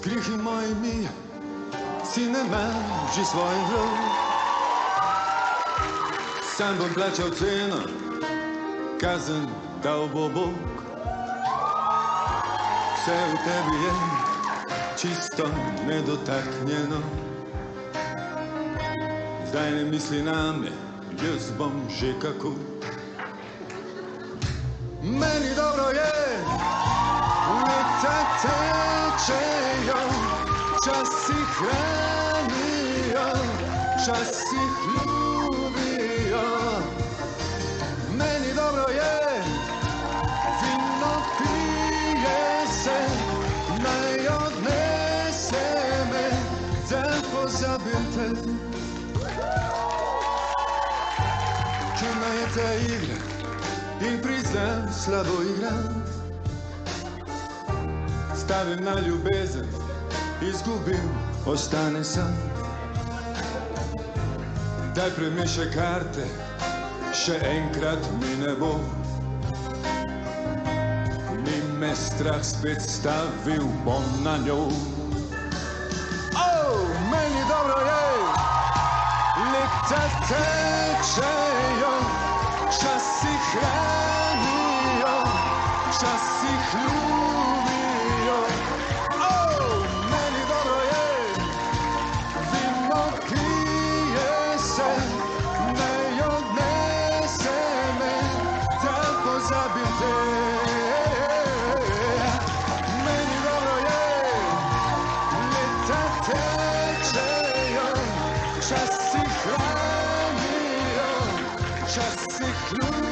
Гріхи мої мій, si ne maži svoj vrv. Sam bom plaćao cenu, kazan dao bo Bog. Sve u tebi je čisto nedotaknjeno. Zdaj ne misli na me, jaz bom že kako. Meni dobro je, leta tečejo, časih hranijo, časih ljubijo. Meni dobro je, vino pije se, naj odnese me, da pozabim te. Čudna je ta igra in priznam, slabo igram. Stavim na ljubezen, izgubim, ostane sam. Daj premišaj karte, še enkrat mi ne bo. Ni me strah spet stavil bom na njo. Meni dobro je, leta tečejo, časih hranijo, časih ljubijo. Meni dobro je, vino pije se, naj odnese me, da pozabim te. Meni dobro je, leta tečejo, časih hranijo, časih ljubijo.